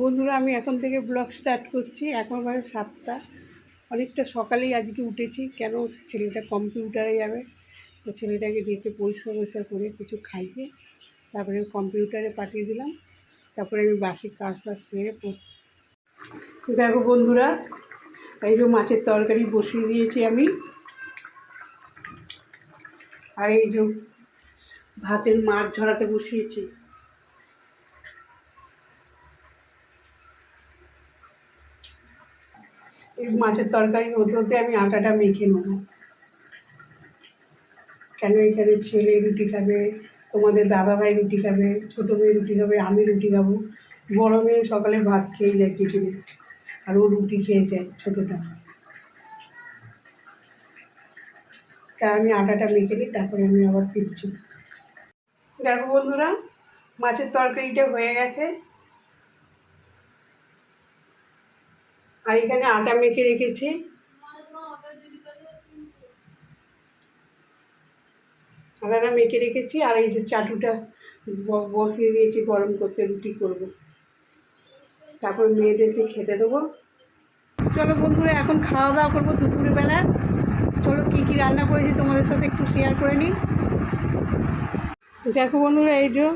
বন্ধুরা, আমি এখন থেকে ব্লগ স্টার্ট করছি। এখন বাজে 7টা। অনেকটা সকালেই আজকে উঠেছি, কেন ছেলেটা কম্পিউটারে যাবে। তো ছেলেটাকে ডেকে পরিষ্কার করে কিছু খাইয়ে তারপরে কম্পিউটারে পাঠিয়ে দিলাম। তারপরে আমি বাসি কাজ সেরে দেখো বন্ধুরা, এই যে মাছের তরকারি বসিয়ে দিয়েছি আমি। আর এই যে ভাতের মাছ ঝরাতে বসিয়েছি। এই মাছের তরকারি হতে হতে আমি আটাটা মেখে নেব। কেন এখানে ছেলে রুটি খাবে, তোমাদের দাদাভাই রুটি খাবে, ছোটো মেয়ে রুটি খাবে, আমি রুটি খাবো। বড়ো মেয়ে সকালে ভাত খেয়ে যায় টিফিনে, আর ও রুটি খেয়ে যায় ছোটোটা। তাই আমি আটাটা মেখে নিই, তারপরে আমি আবার ফিরছি। দেখো বন্ধুরা, মাছের তরকারিটা হয়ে গেছে। আর এখানে আটা মেখে রেখেছি। আটাটা মেখে রেখেছি, আর এই যে চাটুটা বসিয়ে দিয়েছি গরম করতে, রুটি করব। তারপর মেয়েদেরকে খেতে দেবো। চলো বন্ধুরা, এখন খাওয়া দাওয়া করবো দুপুরবেলার। চলো কী কী রান্না করেছি তোমাদের সাথে একটু শেয়ার করে নিই। দেখো বন্ধুরা, এই যে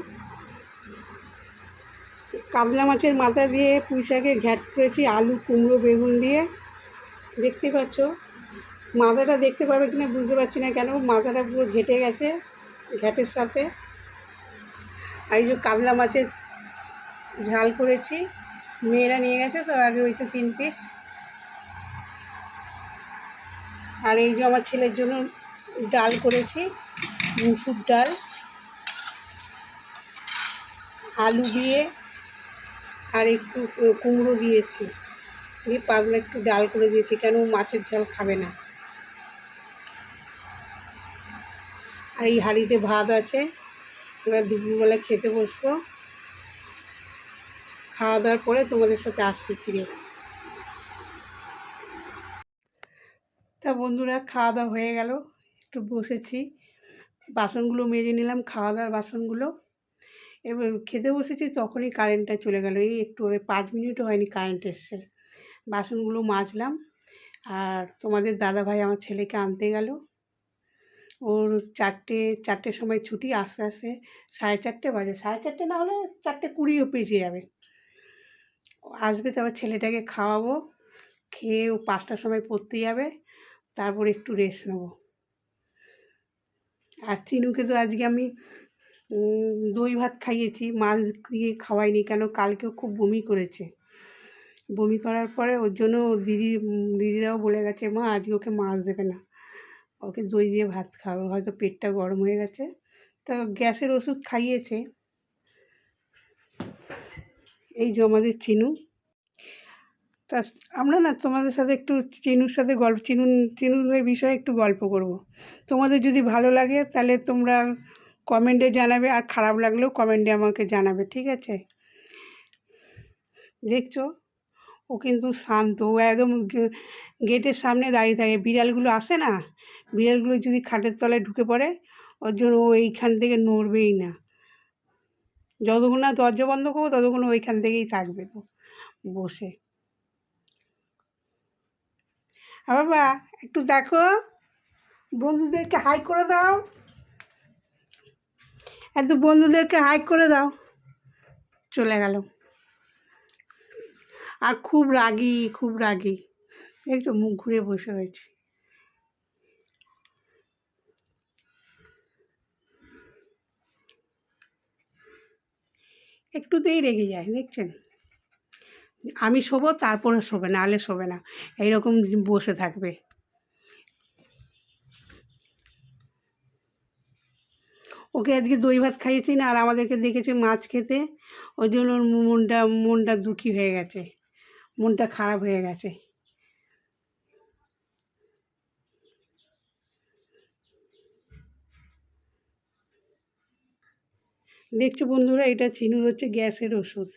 কাতলা মাছের মাথা দিয়ে পুঁই শাকের ঘ্যাট করেছি, আলু কুমড়ো বেগুন দিয়ে। দেখতে পাচ্ছ, মাথাটা দেখতে পাবে কিনা বুঝতে পারছি না, কেন মাথাটা পুরো ঘেটে গেছে ঘ্যাটের সাথে। আর এই যে কাতলা মাছের ঝাল করেছি, মেয়েরা নিয়ে গেছে তো, আর রয়েছে 3 পিস। আর এই যে আমার ছেলের জন্য ডাল করেছি, মুসুর ডাল আলু দিয়ে, আর একটু কুমড়ো দিয়েছি, দিয়ে পাতলা একটু ডাল করে দিয়েছি, কেন মাছের ঝাল খাবে না। আর এই হাঁড়িতে ভাত আছে, এবার দুপুরবেলা খেতে বসবো। খাওয়া দাওয়ার পরে তোমাদের সাথে আসছি ফিরে। তা বন্ধুরা, খাওয়া দাওয়া হয়ে গেল, একটু বসেছি, বাসনগুলো মেজে নিলাম, খাওয়া দাওয়ার বাসনগুলো। এবার খেতে বসেছি, তখনই কারেন্টটা চলে গেল। এই একটু 5 মিনিটও হয়নি কারেন্ট এসছে। বাসনগুলো মাজলাম। আর তোমাদের দাদাভাই আমার ছেলেকে আনতে গেল। ওর 4টের সময় ছুটি, আস্তে আস্তে 4:30 বাজে, 4:30 না হলে 4:20ও পেরিয়ে যাবে। আসবে, তারপর ছেলেটাকে খাওয়াবো, খেয়ে ও 5টার সময় পড়তে যাবে, তারপর একটু রেস্ট নেব। আর চিনুকে তো আজকে আমি দই ভাত খাইয়েছি, মাছ দিয়ে খাওয়াইনি, কেন কালকেও খুব বমি করেছে। বমি করার পরে ওর জন্য দিদিরাও বলে গেছে, মা আজকে ওকে মাছ দেবে না, ওকে দই দিয়ে ভাত খাওয়াবে, হয়তো পেটটা গরম হয়ে গেছে। তো গ্যাসের ওষুধ খাইয়েছে। এই যে আমাদের চিনু। তা আমরা না তোমাদের সাথে একটু চিনুর সাথে চিনুর হয়ে বিষয়ে একটু গল্প করব। তোমাদের যদি ভালো লাগে তাহলে তোমরা কমেন্টে জানাবে, আর খারাপ লাগলেও কমেন্টে আমাকে জানাবে, ঠিক আছে? দেখছো, ও কিন্তু শান্ত, ও একদম গেটের সামনে দাঁড়িয়ে থাকে। বিড়ালগুলো আসে না, বিড়ালগুলো যদি খাটের তলায় ঢুকে পড়ে, ওর জন্য ও এইখান থেকে নড়বেই না। যতক্ষণ না দরজা বন্ধ করবো ততক্ষণ ওইখান থেকেই থাকবে বসে। বাবা একটু দেখো, বন্ধুদেরকে হাই করে দাও, একটু বন্ধুদেরকে হাই করে দাও। চলে গেল। আর খুব রাগী, খুব রাগী, একটু মুখ ঘুরে বসে রয়েছে। একটুতেই রেগে যায়, দেখছেন? আমি শোবো, তারপরে শোবে, নাহলে শোবে না, এইরকম বসে থাকবে। ওকে আজকে দই ভাত খাইয়েছি না, আর আমাদেরকে দেখেছে মাছ খেতে, ওই জন্য ওর মনটা দুঃখী হয়ে গেছে, মনটা খারাপ হয়ে গেছে। দেখছো বন্ধুরা, এটা চিনুর হচ্ছে গ্যাসের ওষুধ।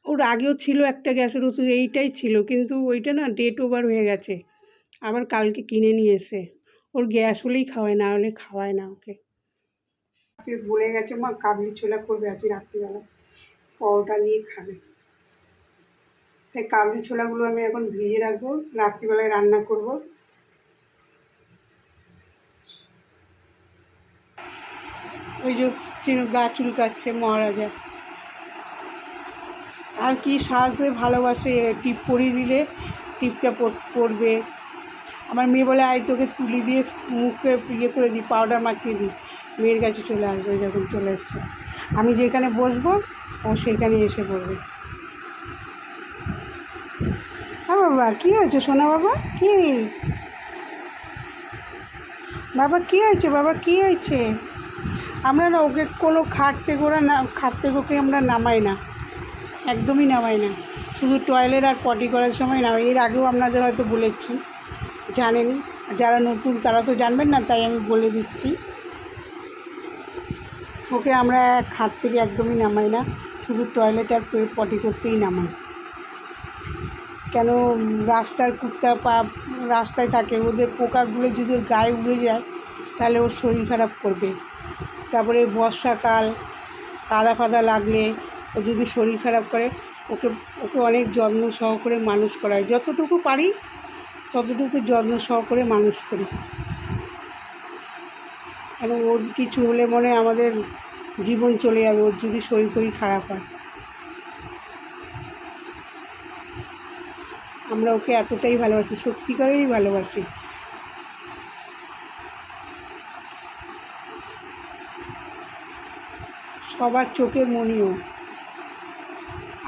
ওর আগেও ছিল একটা গ্যাসের ওষুধ, এইটাই ছিল, কিন্তু ওইটা না ডেট ওভার হয়ে গেছে, আবার কালকে কিনে নিয়ে এসে। ওর গ্যাস হলেই খাওয়ায়, না হলে খাওয়ায় না ওকে। বলে গেছে মা কাবলি ছোলা করবে আজকে রাত্রিবেলা। পরোটা দিয়ে খাবে। তাই কাবলি ছোলাগুলো আমি এখন ভিজিয়ে রাখবো, রাত্রিবেলায় রান্না করব। ওই যে চিনু গা চুল কাটছে মহারাজা, আর কি সাজতে ভালোবাসে, টিপ পরিয়ে দিলে টিপটা পরবে। আমার মেয়ে বলে আয় তোকে তুলি দিয়ে মুখে ইয়ে করে দিই, পাউডার মাখিয়ে দিই। মেয়ের কাছে চলে আসবে, যখন চলে এসছে আমি যেখানে বসবো ও সেখানে এসে পড়বে। হ্যাঁ বাবা, কী হয়েছে সোনা বাবা? কি বাবা, কী হয়েছে বাবা, কী হয়েছে? আমরা না ওকে কোনো খাট থেকে ওকে আমরা নামাই না, একদমই নামাই না। শুধু টয়লেট আর পটি করার সময় নামাই। এর আগেও আপনাদের হয়তো বলেছি, জানেন। যারা নতুন তারা তো জানবেন না, তাই আমি বলে দিচ্ছি। ওকে আমরা খাট থেকে একদমই নামাই না, শুধু টয়লেট আর পটি করতেই নামাই। কেন, রাস্তার কুত্তা পা রাস্তায় থাকে, ওদের পোকাগুলো যদি ওর গায়ে উড়ে যায় তাহলে ওর শরীর খারাপ করবে। তারপরে বর্ষাকাল কাদা ফাদা লাগলে ও যদি শরীর খারাপ করে, ওকে ওকে অনেক যত্ন সহকারে মানুষ করা হয়। যতটুকু পারি ততটুকু যত্ন সহকারে মানুষ করি। এবং ওর কিছু হলে মনে আমাদের জীবন চলে যাবে, ওর যদি শরীর খারাপ হয়। আমরা ওকে এতটাই ভালোবাসি, সত্যিকারেরই ভালোবাসি। সবার চোখের মনিও,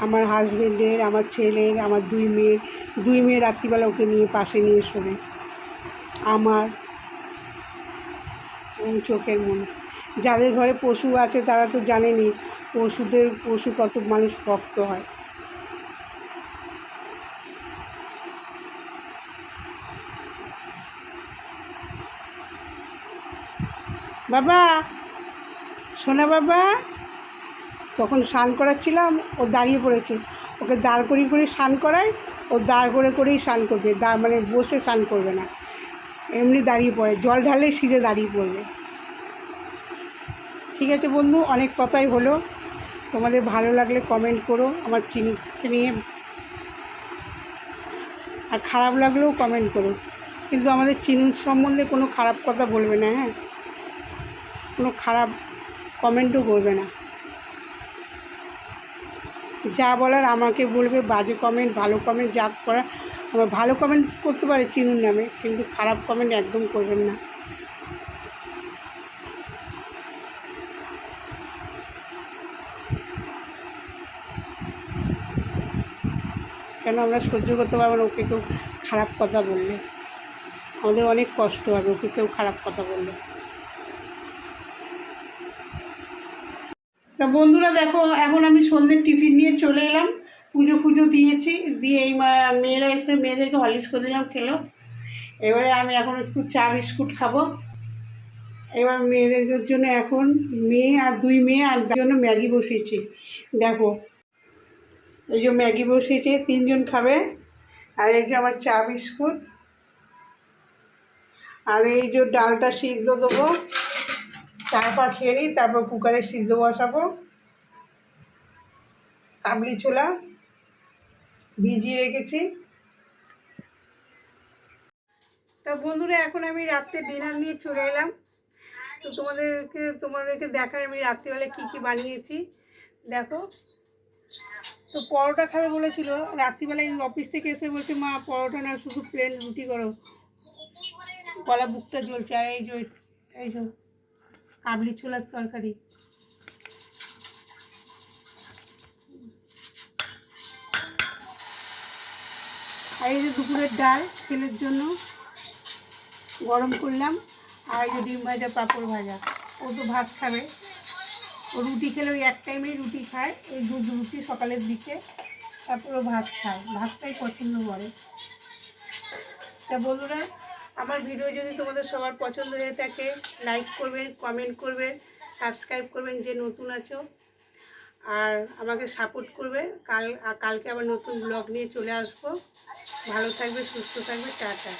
আমার হাজব্যান্ডের, আমার ছেলের, আমার দুই মেয়ে রাত্রিবেলা ওকে নিয়ে পাশে নিয়ে শোবে। আমার চোখের মনি। যাদের ঘরে পশু আছে তারা তো জানেনই পশু কত মানুষ ভক্ত হয়। বাবা, সোনা বাবা, তখন স্নান করাচ্ছিলাম, ও দাঁড়িয়ে পড়েছে। ওকে দাঁড় করিয়ে স্নান করাই, ও দাঁড় করেই স্নান করবে, মানে বসে স্নান করবে না, এমনি দাঁড়িয়ে পড়ে, জল ঢালে সিধে দাঁড়িয়ে পড়বে। ঠিক আছে বন্ধু, অনেক কথাই হলো। তোমাদের ভালো লাগলে কমেন্ট করো আমার চিনুকে নিয়ে, আর খারাপ লাগলেও কমেন্ট করো, কিন্তু আমাদের চিনুর সম্বন্ধে কোনো খারাপ কথা বলবে না, হ্যাঁ, কোনো খারাপ কমেন্টও করবে না। যা বলার আমাকে বলবে, বাজে কমেন্ট ভালো কমেন্ট যা করার, আমার ভালো কমেন্ট করতে পারে চিনুর নামে, কিন্তু খারাপ কমেন্ট একদম করবেন না। কেন আমরা সহ্য করতে পারবো না ওকে কেউ খারাপ কথা বললে? আমাদের অনেক কষ্ট হবে ওকে কেউ খারাপ কথা বললে। তা বন্ধুরা দেখো, এখন আমি সন্ধ্যের টিফিন নিয়ে চলে এলাম। পুজো দিয়েছি, দিয়ে এই মেয়েরা এসে মেয়েদেরকে হরলিক্স করে দিলাম, খেলো। এবারে আমি এখন একটু চা বিস্কুট খাবো। এবার মেয়েদের জন্য এখন দুই মেয়ে আর জন্য ম্যাগি বসিয়েছি। দেখো, এই যে ম্যাগি বসিয়েছে, 3 জন খাবে। আর এই যে আমার চা বিস্কুট, আর এই যে ডালটা সিদ্ধ দেবো, তারপর খেয়ে নিই, তারপর কুকারে সিদ্ধ বসাবো। কাবলি ছোলা ভিজিয়ে রেখেছি। তা বন্ধুরা, এখন আমি রাত্রে ডিনার নিয়ে চলে এলাম। তো তোমাদেরকে দেখাই আমি রাত্রিবেলা কী বানিয়েছি। দেখো, তো পরোটা খাবে বলেছিল, রাত্রিবেলায় অফিস থেকে এসে বলছে মা পরোটা না, শুধু প্লেন রুটি করো। গলা বুকটা জ্বলছে। আর এই যে কাবলি ছোলার তরকারি। আর এই যে দুপুরের ডাল ছেলের জন্য গরম করলাম। আর এই যে ডিম ভাজা, পাঁপড় ভাজা। ও তো ভাত খাবে, ও রুটি খেলে ওই এক টাইমেই রুটি খায়, ওই দুধ রুটি সকালের দিকে, তারপর ও ভাত খায়, ভাতটাই পছন্দ করে। তা বন্ধুরা, আমার ভিডিও যদি তোমাদের সবার পছন্দ হয়ে থাকে, লাইক করবেন, কমেন্ট করবেন, সাবস্ক্রাইব করবেন যে নতুন আছো, আর আমাকে সাপোর্ট করবে। কালকে আবার নতুন ব্লগ নিয়ে চলে আসবো। ভালো থাকবে, সুস্থ থাকবে, টাটা।